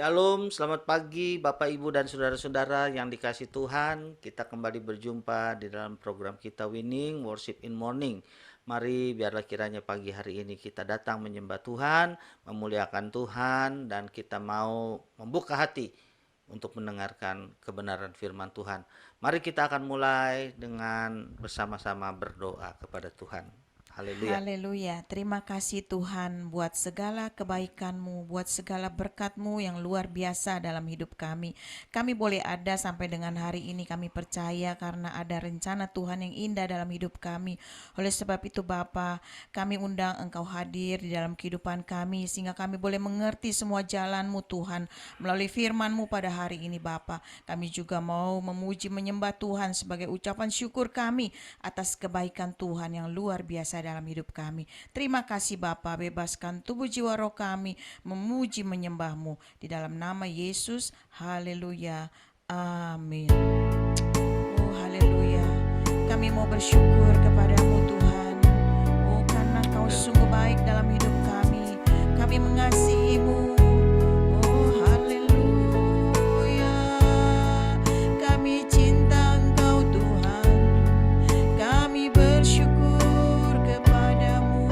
Shalom, selamat pagi Bapak Ibu dan saudara-saudara yang dikasih Tuhan. Kita kembali berjumpa di dalam program kita Winning Worship in Morning. Mari biarlah kiranya pagi hari ini kita datang menyembah Tuhan, memuliakan Tuhan, dan kita mau membuka hati untuk mendengarkan kebenaran firman Tuhan. Mari kita akan mulai dengan bersama-sama berdoa kepada Tuhan. Haleluya. Haleluya, terima kasih Tuhan buat segala kebaikan-Mu, buat segala berkat-Mu yang luar biasa dalam hidup kami. Kami boleh ada sampai dengan hari ini, kami percaya karena ada rencana Tuhan yang indah dalam hidup kami. Oleh sebab itu Bapa, kami undang Engkau hadir di dalam kehidupan kami, sehingga kami boleh mengerti semua jalan-Mu Tuhan, melalui firman-Mu pada hari ini Bapa. Kami juga mau memuji menyembah Tuhan sebagai ucapan syukur kami atas kebaikan Tuhan yang luar biasa dalam hidup kami. Terima kasih Bapa, bebaskan tubuh jiwa roh kami memuji menyembah-Mu di dalam nama Yesus. Haleluya. Amin. Oh haleluya. Kami mau bersyukur kepada-Mu Tuhan. Oh karena Kau sungguh baik dalam hidup kami. Kami mengasihi-Mu. Oh haleluya. Kami cinta Engkau Tuhan. Kami bersyukur kepadamu.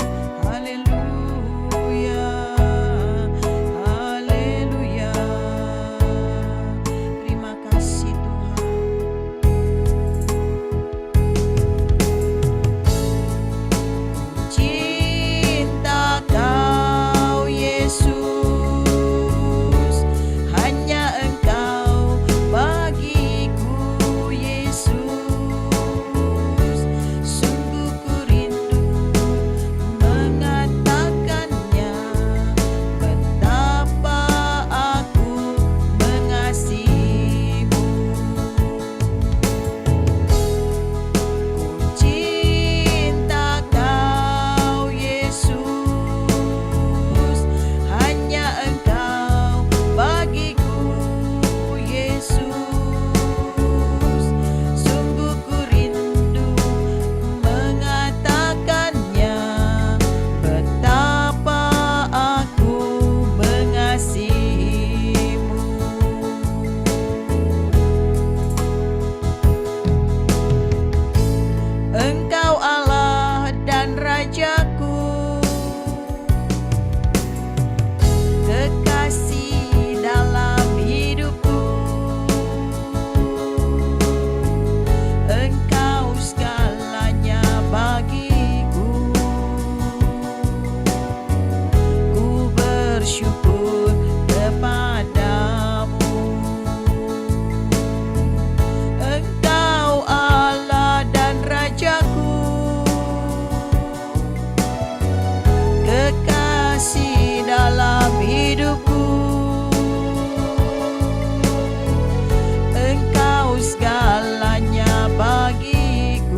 Haleluya. Haleluya. Terima kasih Tuhan. Cinta Kau Yesus, hanya Engkau bagiku Yesus. Sungguh ku rindu mengatakannya, betapa aku mengasihimu. Ku cinta Kau Yesus, hanya Engkau bagiku Yesus. Sungguh ku rindu mengatakannya, betapa aku mengasihimu. Engkau Allah dan Rajaku, kekasih dalam hidupku. Engkau segalanya bagiku. Ku bersyukur kepadamu. Engkau Allah dan Rajaku, kekasih dalam hidupku. Engkau segalanya bagiku.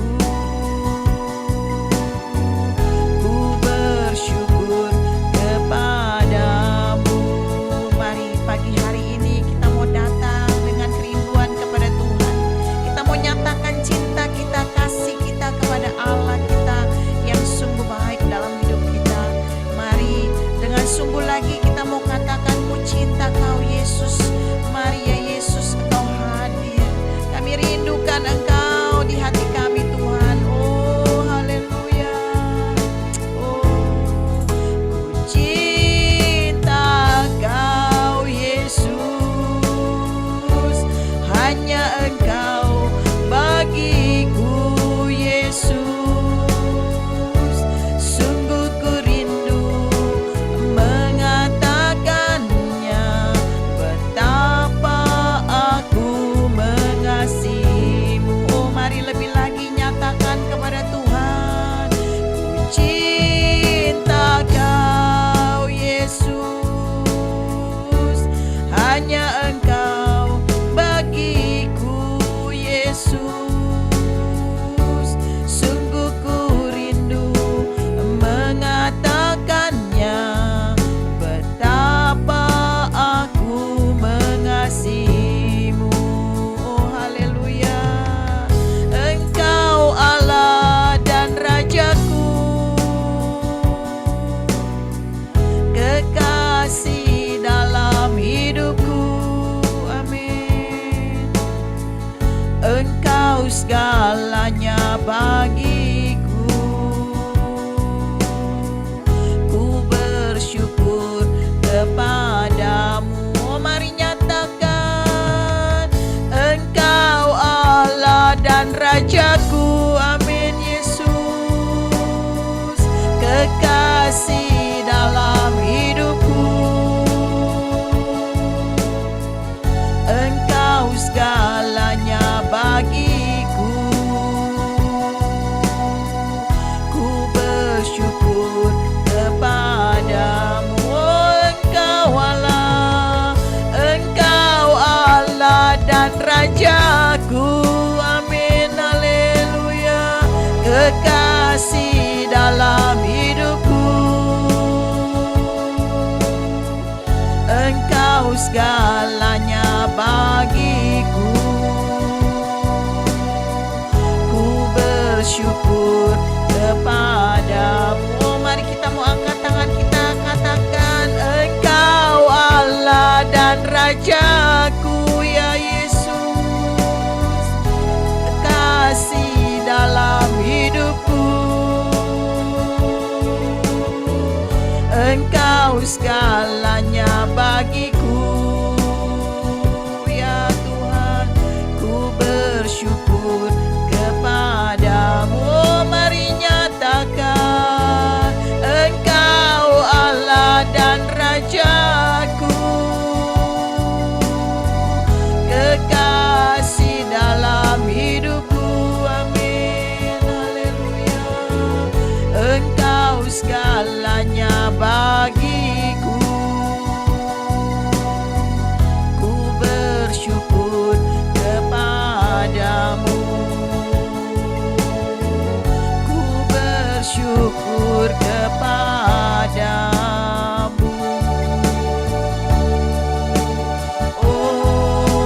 Ku bersyukur kepadamu. Mari pagi hari ini kita mau datang dengan kerinduan kepada Tuhan. Kita mau nyatakan cinta kita, kasih kita kepada Allah kita yang sungguh baik dalam hidup kita. Mari dengan sungguh lagi kita mau katakan, ku cinta Kau Yesus. Mari ya Yesus, Engkau hadir. Kami rindukan Engkau di hati kami Tuhan. Oh haleluya. Oh, ku cinta Kau Yesus, hanya Engkau bagiku Yesus. Sungguh ku rindu mengatakannya, betapa aku mengasihimu. Oh mari lebih lagi nyatakan kepada Tuhan, ku cinta Kau Yesus, hanya Engkau bagiku Engkau segalanya bagiku. Ku bersyukur kepadamu. Mari nyatakan, Engkau Allah dan Rajaku. Amin Yesus, kekasih dalam hidupku. Engkau segalanya bagiku. Ku bersyukur kepadamu. Engkau Allah dan Rajaku. Amin, haleluya, kekasih dalam hidupku. Engkau segalanya bagiku. Ku bersyukur kepadamu. Mari kita mau angkat tangan kita, katakan, Engkau Allah dan Rajaku, ya Yesus, kasih dalam hidupku. Engkau segalanya bagiku, ya Tuhan. Ku bersyukur kepadamu. Mari nyatakan, Engkau Allah dan Rajaku, kekasih dalam hidupku. Amin, haleluya. Engkau segalanya bagiku. Ku bersyukur kepadamu. Ku bersyukur kepadamu. Oh,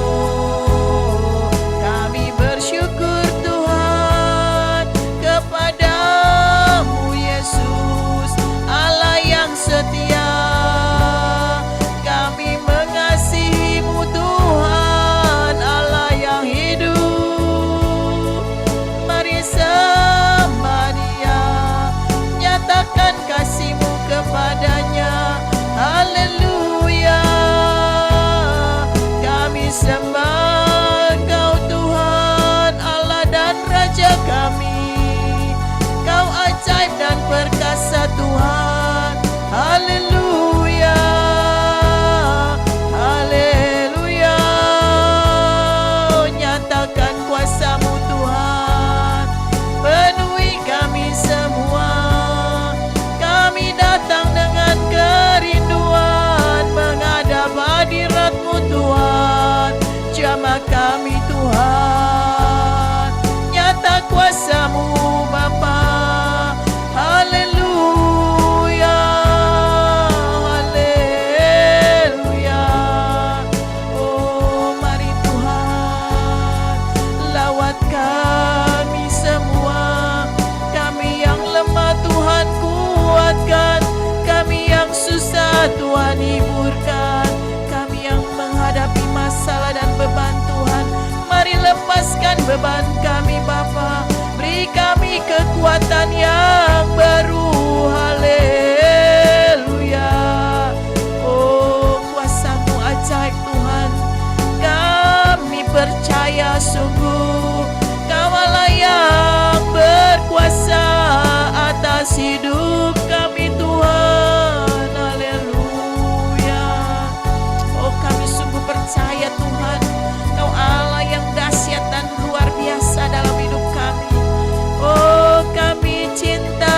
kami bersyukur Tuhan kepadamu Yesus, Allah yang setia. Kami mengasihimu Tuhan, Allah yang hidup. Mari sembah Dia, nyatakan kasih-Mu kepadanya. Haleluya, kami sembah Engkau Tuhan, Allah dan Raja kami. Kau ajaib dan perkasa Tuhan. Haleluya, haleluya. Nyatakan kuasa-Mu Tuhan, penuhi kami semua. Kami datang dengan kerinduan menghadap hadirat-Mu Tuhan. Jamah kami Tuhan, nyata kuasa-Mu Bapa. Haleluya, haleluya. Oh mari Tuhan, lawat kami semua. Kami yang lemah Tuhan kuatkan, kami yang susah Tuhan hiburkan, kami yang menghadapi masalah dan beban Tuhan. Mari lepaskan beban kami Bapa, beri kami kekuatan yang baru. Haleluya. Oh kuasa-Mu ajaib Tuhan, kami percaya sungguh Kau Allah yang berkuasa atas hidup kami Tuhan. Haleluya. Oh kami sungguh percaya Tuhan, Kau Allah yang dahsyat dan luar biasa dalam hidup kami. Oh kami cinta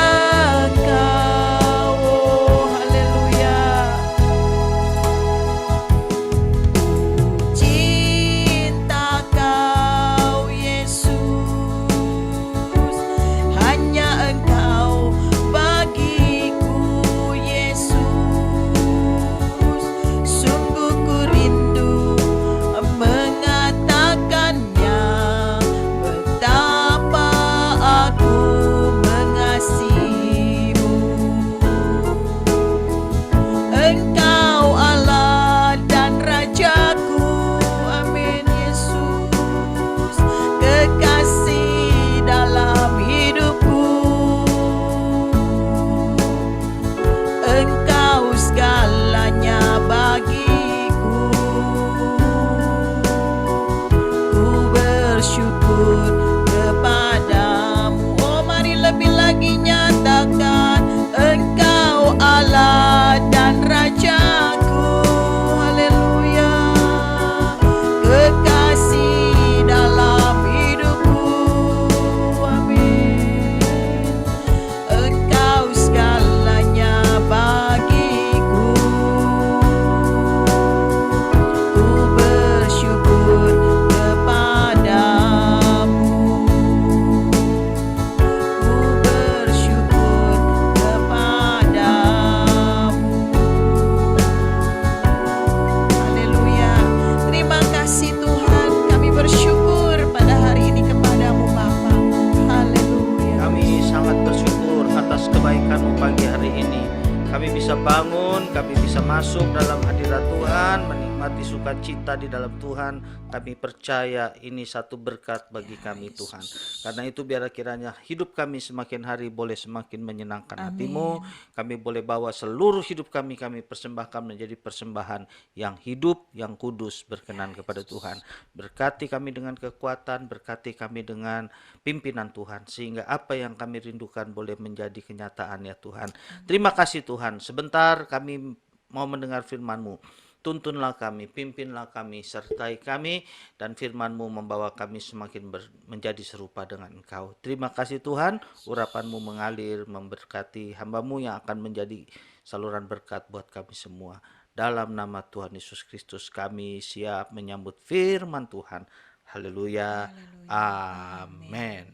masuk dalam hadirat Tuhan, menikmati sukacita di dalam Tuhan. Kami percaya ini satu berkat bagi kami Tuhan. Karena itu biarlah kiranya hidup kami semakin hari boleh semakin menyenangkan hati-Mu. Kami boleh bawa seluruh hidup kami persembahkan menjadi persembahan yang hidup, yang kudus, berkenan kepada Tuhan. Berkati kami dengan kekuatan, berkati kami dengan pimpinan Tuhan, sehingga apa yang kami rindukan boleh menjadi kenyataan ya Tuhan. Terima kasih Tuhan. Sebentar kami mau mendengar firman-Mu. Tuntunlah kami, pimpinlah kami, sertai kami, dan firman-Mu membawa kami semakin menjadi serupa dengan Engkau. Terima kasih Tuhan, urapan-Mu mengalir, memberkati hamba-Mu yang akan menjadi saluran berkat buat kami semua. Dalam nama Tuhan Yesus Kristus kami siap menyambut firman Tuhan. Haleluya. Amin.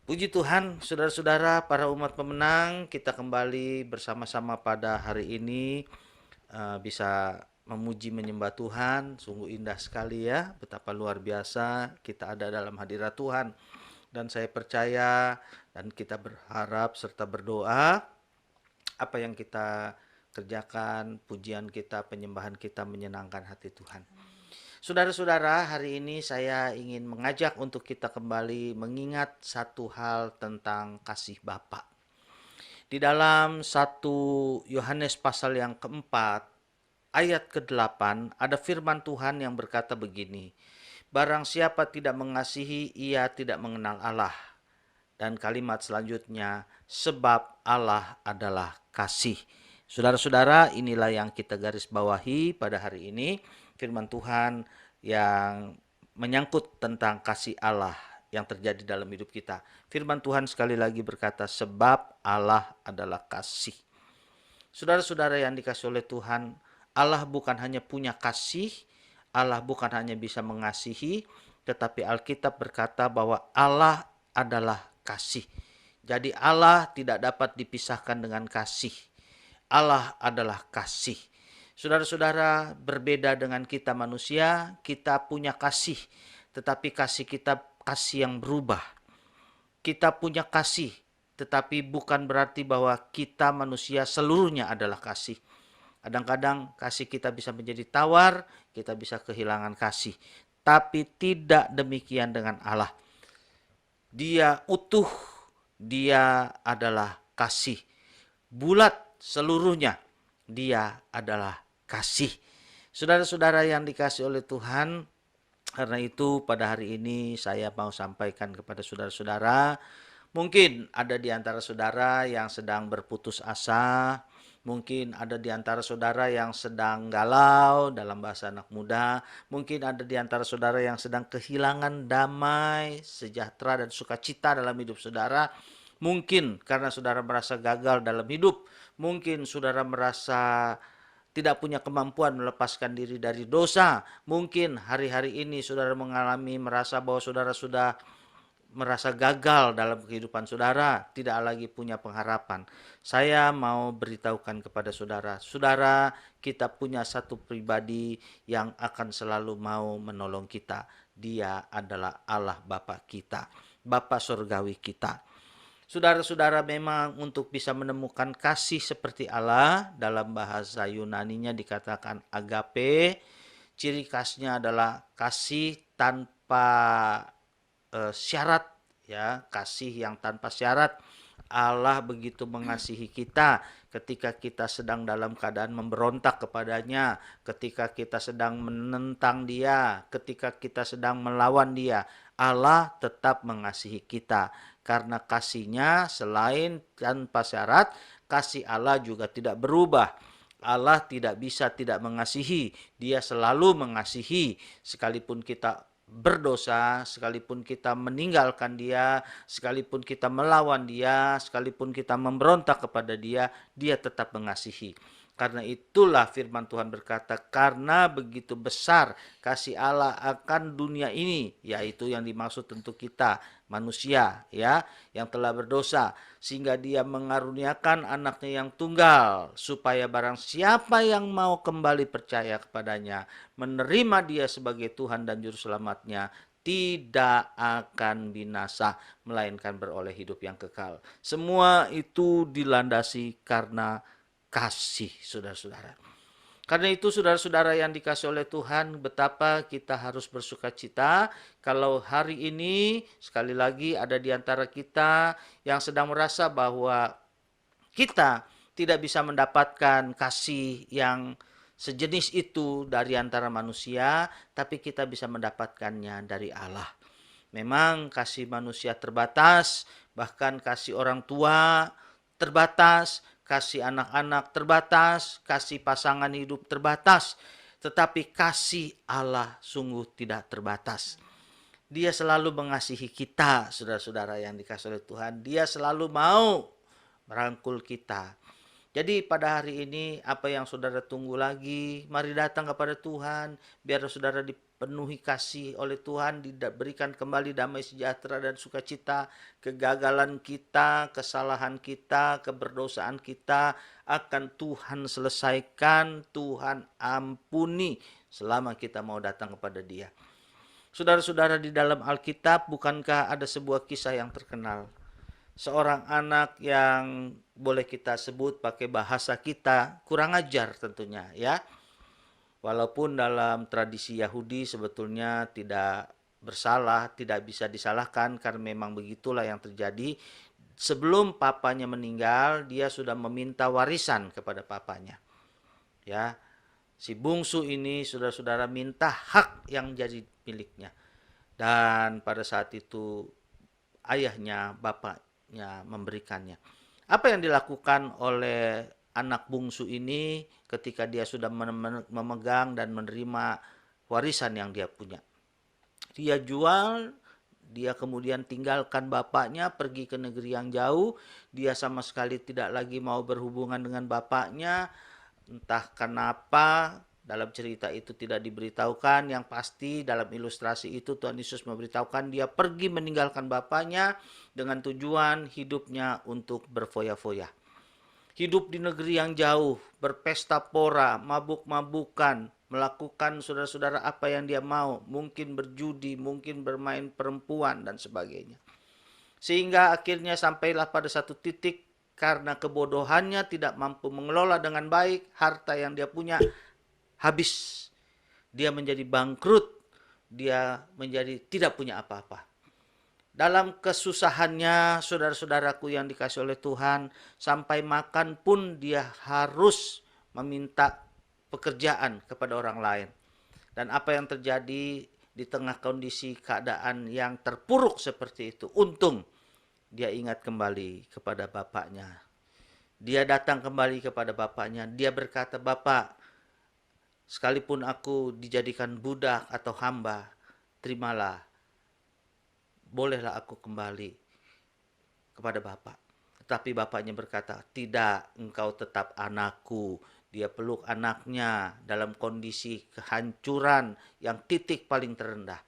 Puji Tuhan, saudara-saudara, para umat pemenang, kita kembali bersama-sama pada hari ini bisa memuji menyembah Tuhan. Sungguh indah sekali ya, betapa luar biasa kita ada dalam hadirat Tuhan. Dan saya percaya dan kita berharap serta berdoa apa yang kita kerjakan, pujian kita, penyembahan kita menyenangkan hati Tuhan. Saudara-saudara, hari ini saya ingin mengajak untuk kita kembali mengingat satu hal tentang kasih Bapa. Di dalam 1 Yohanes pasal yang keempat, ayat ke-8, ada firman Tuhan yang berkata begini, barang siapa tidak mengasihi, ia tidak mengenal Allah. Dan kalimat selanjutnya, sebab Allah adalah kasih. Saudara-saudara, inilah yang kita garis bawahi pada hari ini. Firman Tuhan yang menyangkut tentang kasih Allah yang terjadi dalam hidup kita. Firman Tuhan sekali lagi berkata, sebab Allah adalah kasih. Saudara-saudara yang dikasih oleh Tuhan, Allah bukan hanya punya kasih, Allah bukan hanya bisa mengasihi, tetapi Alkitab berkata bahwa Allah adalah kasih. Jadi Allah tidak dapat dipisahkan dengan kasih. Allah adalah kasih. Saudara-saudara, berbeda dengan kita manusia, kita punya kasih, tetapi kasih kita kasih yang berubah. Kita punya kasih, tetapi bukan berarti bahwa kita manusia seluruhnya adalah kasih. Kadang-kadang kasih kita bisa menjadi tawar, kita bisa kehilangan kasih. Tapi tidak demikian dengan Allah. Dia utuh, dia adalah kasih. Bulat seluruhnya, dia adalah kasih. Saudara-saudara yang dikasih oleh Tuhan, karena itu pada hari ini saya mau sampaikan kepada saudara-saudara, mungkin ada di antara saudara yang sedang berputus asa, mungkin ada di antara saudara yang sedang galau dalam bahasa anak muda, mungkin ada di antara saudara yang sedang kehilangan damai, sejahtera dan sukacita dalam hidup saudara. Mungkin karena saudara merasa gagal dalam hidup, mungkin saudara merasa tidak punya kemampuan melepaskan diri dari dosa. Mungkin hari-hari ini saudara merasa bahwa saudara sudah merasa gagal dalam kehidupan saudara, tidak lagi punya pengharapan. Saya mau beritahukan kepada saudara, saudara, kita punya satu pribadi yang akan selalu mau menolong kita. Dia adalah Allah Bapa kita, Bapa surgawi kita. Saudara-saudara, memang untuk bisa menemukan kasih seperti Allah, dalam bahasa Yunaninya dikatakan agape. Ciri khasnya adalah kasih tanpa syarat, ya, kasih yang tanpa syarat. Allah begitu mengasihi kita ketika kita sedang dalam keadaan memberontak kepadanya, ketika kita sedang menentang Dia, ketika kita sedang melawan Dia. Allah tetap mengasihi kita. Karena kasih-Nya selain tanpa syarat, kasih Allah juga tidak berubah. Allah tidak bisa tidak mengasihi. Dia selalu mengasihi. Sekalipun kita berdosa, sekalipun kita meninggalkan Dia, sekalipun kita melawan Dia, sekalipun kita memberontak kepada Dia, Dia tetap mengasihi. Karena itulah firman Tuhan berkata, karena begitu besar kasih Allah akan dunia ini, yaitu yang dimaksud tentu kita, manusia, ya, yang telah berdosa, sehingga Dia mengaruniakan anaknya yang tunggal, supaya barang siapa yang mau kembali percaya kepadanya, menerima Dia sebagai Tuhan dan Juru Selamatnya, tidak akan binasa, melainkan beroleh hidup yang kekal. Semua itu dilandasi karena kasih, saudara-saudara. Karena itu saudara-saudara yang dikasih oleh Tuhan, betapa kita harus bersuka cita kalau hari ini sekali lagi ada di antara kita yang sedang merasa bahwa kita tidak bisa mendapatkan kasih yang sejenis itu dari antara manusia, tapi kita bisa mendapatkannya dari Allah. Memang kasih manusia terbatas, bahkan kasih orang tua terbatas, kasih anak-anak terbatas, kasih pasangan hidup terbatas, tetapi kasih Allah sungguh tidak terbatas. Dia selalu mengasihi kita, saudara-saudara yang dikasihi oleh Tuhan. Dia selalu mau merangkul kita. Jadi pada hari ini apa yang saudara tunggu lagi? Mari datang kepada Tuhan, biar saudara dipenuhi kasih oleh Tuhan, diberikan kembali damai sejahtera dan sukacita. Kegagalan kita, kesalahan kita, keberdosaan kita akan Tuhan selesaikan, Tuhan ampuni selama kita mau datang kepada Dia. Saudara-saudara, di dalam Alkitab bukankah ada sebuah kisah yang terkenal? Seorang anak yang boleh kita sebut pakai bahasa kita kurang ajar tentunya ya. Walaupun dalam tradisi Yahudi sebetulnya tidak bersalah, tidak bisa disalahkan karena memang begitulah yang terjadi. Sebelum papanya meninggal, dia sudah meminta warisan kepada papanya. Ya. Si bungsu ini saudara-saudara minta hak yang jadi miliknya. Dan pada saat itu ayahnya, bapaknya memberikannya. Apa yang dilakukan oleh anak bungsu ini ketika dia sudah memegang dan menerima warisan yang dia punya? Dia jual, dia kemudian tinggalkan bapaknya, pergi ke negeri yang jauh. Dia sama sekali tidak lagi mau berhubungan dengan bapaknya. Entah kenapa dalam cerita itu tidak diberitahukan. Yang pasti dalam ilustrasi itu Tuhan Yesus memberitahukan dia pergi meninggalkan bapaknya dengan tujuan hidupnya untuk berfoya-foya. Hidup di negeri yang jauh, berpesta pora, mabuk-mabukan, melakukan saudara-saudara apa yang dia mau, mungkin berjudi, mungkin bermain perempuan dan sebagainya. Sehingga akhirnya sampailah pada satu titik karena kebodohannya tidak mampu mengelola dengan baik harta yang dia punya, habis. Dia menjadi bangkrut, dia menjadi tidak punya apa-apa. Dalam kesusahannya, saudara-saudaraku yang dikasih oleh Tuhan, sampai makan pun dia harus meminta pekerjaan kepada orang lain. Dan apa yang terjadi di tengah kondisi keadaan yang terpuruk seperti itu, untung dia ingat kembali kepada bapaknya. Dia datang kembali kepada bapaknya. Dia berkata, "Bapak, sekalipun aku dijadikan budak atau hamba, terimalah. Bolehlah aku kembali kepada bapak." Tetapi bapaknya berkata, "Tidak, engkau tetap anakku." Dia peluk anaknya dalam kondisi kehancuran yang titik paling terendah.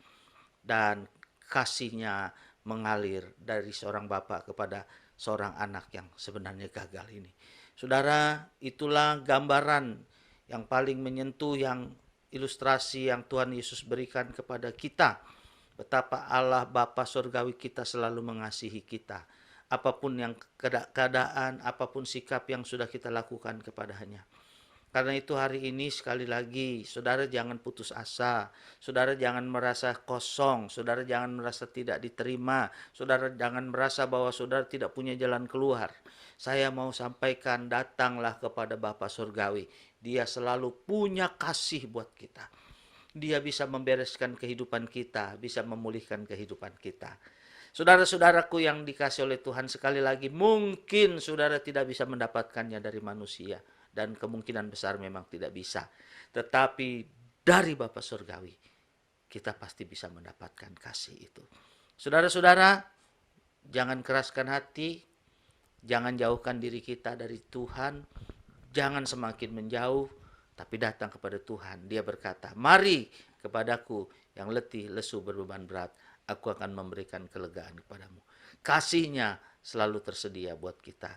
Dan kasihnya mengalir dari seorang bapak kepada seorang anak yang sebenarnya gagal ini. Saudara, itulah gambaran yang paling menyentuh, yang ilustrasi yang Tuhan Yesus berikan kepada kita. Betapa Allah Bapa Surgawi kita selalu mengasihi kita. Apapun yang keadaan, apapun sikap yang sudah kita lakukan kepadanya. Karena itu hari ini sekali lagi, saudara jangan putus asa, saudara jangan merasa kosong, saudara jangan merasa tidak diterima, saudara jangan merasa bahwa saudara tidak punya jalan keluar. Saya mau sampaikan, datanglah kepada Bapa Surgawi. Dia selalu punya kasih buat kita. Dia bisa membereskan kehidupan kita, bisa memulihkan kehidupan kita. Saudara-saudaraku yang dikasih oleh Tuhan, sekali lagi, mungkin saudara tidak bisa mendapatkannya dari manusia. Dan kemungkinan besar memang tidak bisa. Tetapi dari Bapa Surgawi, kita pasti bisa mendapatkan kasih itu. Saudara-saudara, jangan keraskan hati, jangan jauhkan diri kita dari Tuhan, jangan semakin menjauh, tapi datang kepada Tuhan. Dia berkata, "Mari kepadaku yang letih, lesu, berbeban berat, aku akan memberikan kelegaan kepadamu." Kasihnya selalu tersedia buat kita.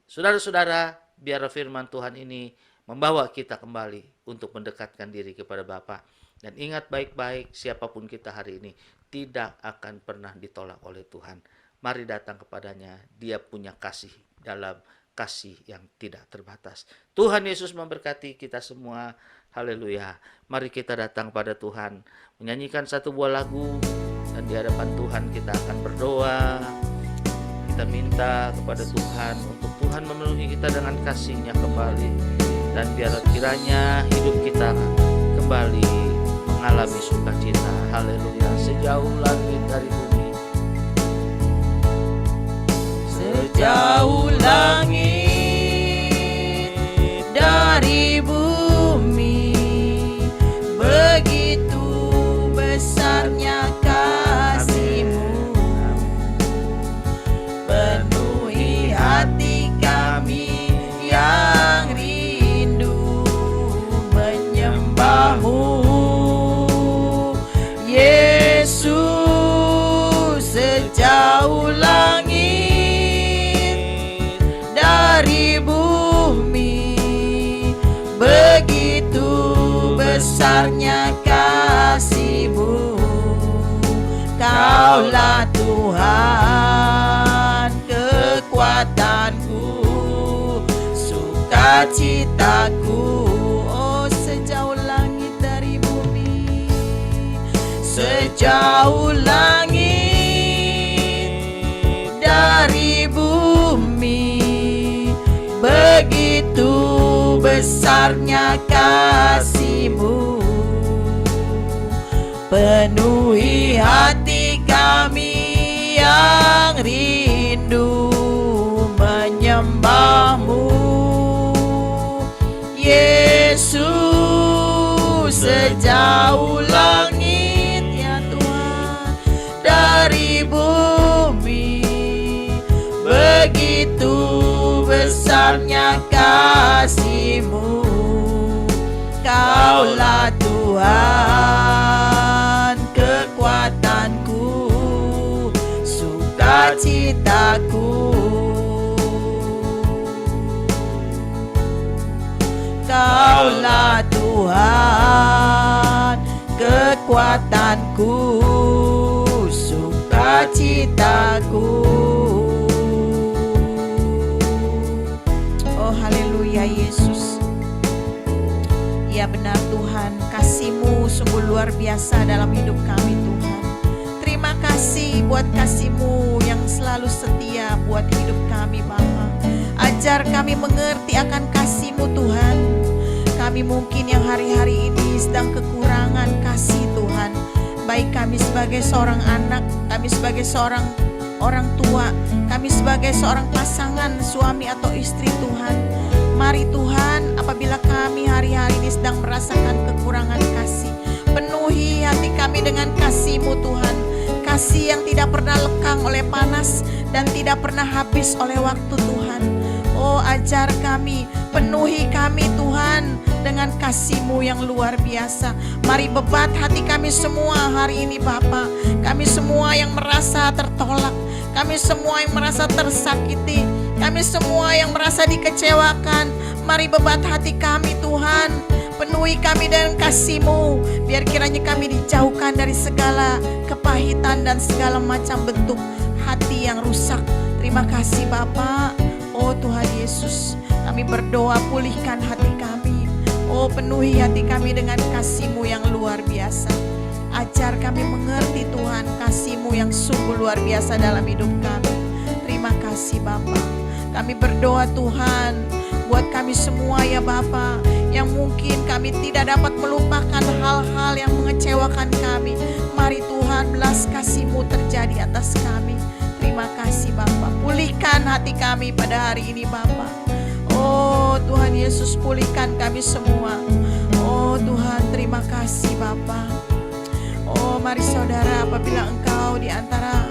Saudara-saudara, biar firman Tuhan ini membawa kita kembali untuk mendekatkan diri kepada Bapa. Dan ingat baik-baik, siapapun kita hari ini tidak akan pernah ditolak oleh Tuhan. Mari datang kepadanya, dia punya kasih dalam kasih yang tidak terbatas. Tuhan Yesus memberkati kita semua. Haleluya. Mari kita datang pada Tuhan, menyanyikan satu buah lagu, dan di hadapan Tuhan kita akan berdoa. Kita minta kepada Tuhan untuk Tuhan memenuhi kita dengan kasih-Nya kembali, dan biar kiranya hidup kita kembali mengalami sukacita. Haleluya. Sejauh langit dari bumi, sejauh langit dari bumi, begitu besarnya kasih-Mu, penuhi hati kami yang rindu menyembah-Mu. Yesus, sejauh langit dari bumi, begitu besarnya kasih-Mu. Kaulah Tuhan, kekuatanku, sukacitaku. Oh, sejauh langit dari bumi, sejauh langit dari bumi, begitu besarnya kasih-Mu, penuhi hati kami yang rindu menyembah-Mu. Yesus, sejauh langit ya Tuhan dari bumi, begitu besarnya kasih-Mu. Kaulah Tuhan, kekuatanku, sukacitaku. Kaulah Tuhan, kekuatanku, sukacitaku. Oh haleluya Yesus. Ya benar Tuhan, kasih-Mu sungguh luar biasa dalam hidup kami Tuhan. Terima kasih buat kasih-Mu yang selalu setia buat hidup kami Bapa. Ajar kami mengerti akan kasih-Mu Tuhan. Kami mungkin yang hari-hari ini sedang kekurangan kasih Tuhan. Baik kami sebagai seorang anak, kami sebagai seorang orang tua, kami sebagai seorang pasangan suami atau istri Tuhan. Mari Tuhan, apabila kami hari-hari ini sedang merasakan kekurangan kasih, penuhi hati kami dengan kasih-Mu Tuhan. Kasih yang tidak pernah lekang oleh panas dan tidak pernah habis oleh waktu Tuhan. Oh ajar kami, penuhi kami Tuhan dengan kasih-Mu yang luar biasa. Mari bebat hati kami semua hari ini Bapa. Kami semua yang merasa tertolak, kami semua yang merasa tersakiti, kami semua yang merasa dikecewakan. Mari bebat hati kami Tuhan, penuhi kami dengan kasih-Mu. Biar kiranya kami dijauhkan dari segala kepahitan dan segala macam bentuk hati yang rusak. Terima kasih Bapa. Oh Tuhan Yesus, kami berdoa pulihkan hati kami. Oh penuhi hati kami dengan kasih-Mu yang luar biasa. Ajar kami mengerti Tuhan kasih-Mu yang sungguh luar biasa dalam hidup kami. Terima kasih Bapa. Kami berdoa Tuhan buat kami semua ya Bapa, yang mungkin kami tidak dapat melupakan hal-hal yang mengecewakan kami. Mari Tuhan belas kasih-Mu terjadi atas kami. Terima kasih Bapa. Pulihkan hati kami pada hari ini Bapa. Oh Tuhan Yesus, pulihkan kami semua. Oh Tuhan, terima kasih Bapa. Oh mari saudara, apabila engkau di antara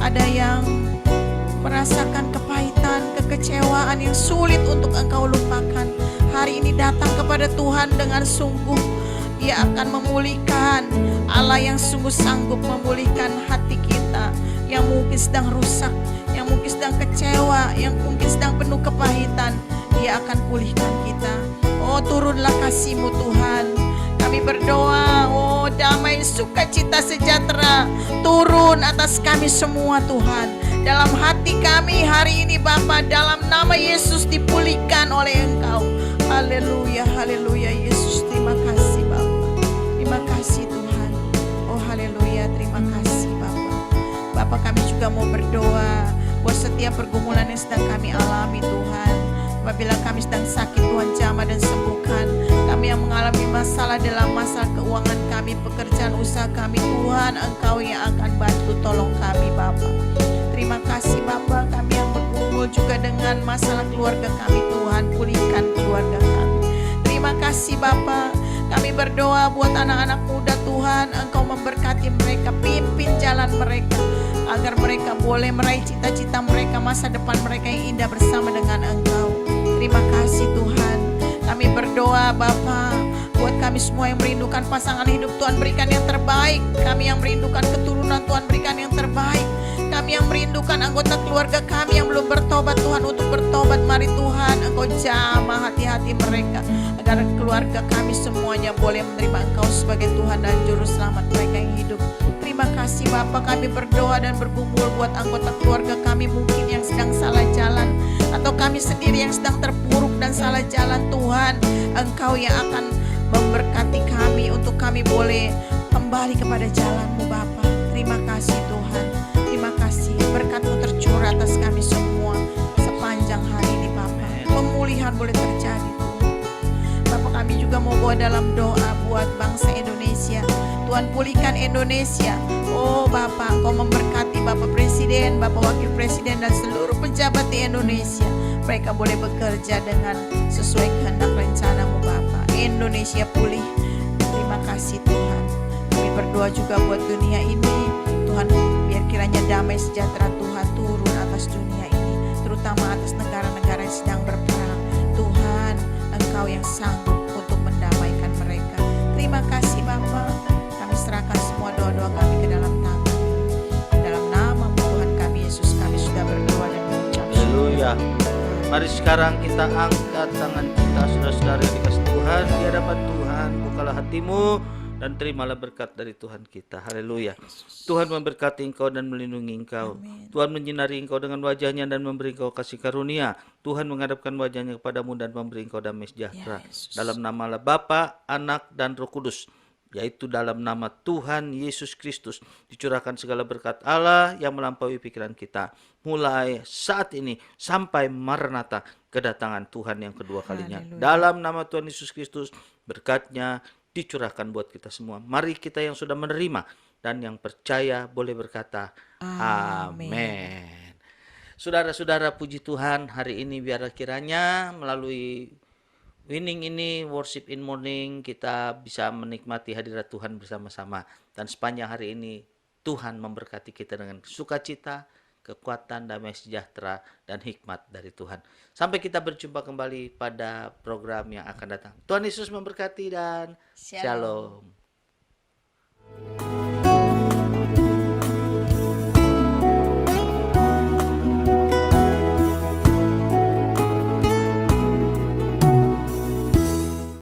ada yang merasakan kepahitan, kekecewaan yang sulit untuk engkau lupakan, hari ini datang kepada Tuhan dengan sungguh. Dia akan memulihkan. Allah yang sungguh sanggup memulihkan hati kita yang mungkin sedang rusak, yang mungkin sedang kecewa, yang mungkin sedang penuh kepahitan. Dia akan pulihkan kita. Oh turunlah kasih-Mu Tuhan. Kami berdoa, oh damai, sukacita, sejahtera turun atas kami semua Tuhan. dalam hati kami hari ini Bapa, dalam nama Yesus dipulihkan oleh Engkau. Haleluya, haleluya Yesus, terima kasih Bapa. Terima kasih Tuhan. Oh haleluya, terima kasih Bapa. Bapa, kami juga mau berdoa buat setiap pergumulan yang sedang kami alami Tuhan. Apabila kami sedang sakit, Tuhan jamah dan sembuhkan. Kami yang mengalami masalah dalam masalah keuangan kami, pekerjaan usaha kami, Tuhan Engkau yang akan bantu, tolong kami Bapa. Terima kasih Bapa, kami yang berkumpul juga dengan masalah keluarga kami, Tuhan pulihkan keluarga kami. Terima kasih Bapa, kami berdoa buat anak-anak muda Tuhan, Engkau memberkati mereka, pimpin jalan mereka, agar mereka boleh meraih cita-cita mereka, masa depan mereka yang indah bersama dengan Engkau. Terima kasih Tuhan. Kami berdoa Bapa, buat kami semua yang merindukan pasangan hidup, Tuhan berikan yang terbaik. Kami yang merindukan keturunan, Tuhan berikan yang terbaik. Kami yang merindukan anggota keluarga kami yang belum bertobat, Tuhan untuk bertobat. Mari Tuhan Engkau jamah hati-hati mereka, agar keluarga kami semuanya boleh menerima Engkau sebagai Tuhan dan Juru Selamat mereka yang hidup. Terima kasih Bapa, kami berdoa dan bergumul buat anggota keluarga kami mungkin yang sedang salah jalan, atau kami sendiri yang sedang terpuruk dan salah jalan. Tuhan Engkau yang akan memberkati kami untuk kami boleh kembali kepada jalan-Mu Bapa. Terima kasih Tuhan, terima kasih berkat-Mu tercurah atas kami semua sepanjang hari ini Bapa. Pemulihan boleh terjadi Tuhan. Bapak, kami juga mau bawa dalam doa buat bangsa Indonesia. Tuhan pulihkan Indonesia. Oh Bapak, Engkau memberkati Bapak Presiden, Bapak Wakil Presiden dan seluruh pejabat di Indonesia. Mereka boleh bekerja dengan sesuai kehendak rencana-Mu Bapak. Indonesia pulih. Terima kasih Tuhan. Kami berdoa juga buat dunia ini. Tuhan, biar kiranya damai sejahtera Tuhan turun atas dunia ini, terutama atas negara-negara yang sedang berperang. Tuhan, Engkau yang sanggup untuk mendamaikan mereka. Terima kasih Bapak. Kami serahkan semua doa-doa kami ke dalam tangan. Dalam nama Tuhan kami Yesus, kami sudah berdoa dan mengucap syukur. Haleluya. Mari sekarang kita angkat tangan kita, saudara-saudara yang dikasihi Tuhan, di hadapan Tuhan. Bukalah hatimu dan terimalah berkat dari Tuhan kita. Haleluya. Tuhan memberkati engkau dan melindungi engkau. Amin. Tuhan menyinari engkau dengan wajahnya dan memberi engkau kasih karunia. Tuhan menghadapkan wajahnya kepadamu dan memberi engkau damai sejahtera. Ya, Yesus. Dalam nama Bapa, Anak, dan Roh Kudus, yaitu dalam nama Tuhan Yesus Kristus, dicurahkan segala berkat Allah yang melampaui pikiran kita, mulai saat ini sampai Maranatha, kedatangan Tuhan yang kedua kalinya. Haleluya. Dalam nama Tuhan Yesus Kristus, berkatnya dicurahkan buat kita semua. Mari kita yang sudah menerima dan yang percaya boleh berkata amin. Saudara-saudara, puji Tuhan, hari ini biarlah kiranya melalui Winning ini, Worship in Morning, kita bisa menikmati hadirat Tuhan bersama-sama. Dan sepanjang hari ini, Tuhan memberkati kita dengan sukacita, kekuatan, damai sejahtera, dan hikmat dari Tuhan. Sampai kita berjumpa kembali pada program yang akan datang. Tuhan Yesus memberkati dan Shalom. Shalom.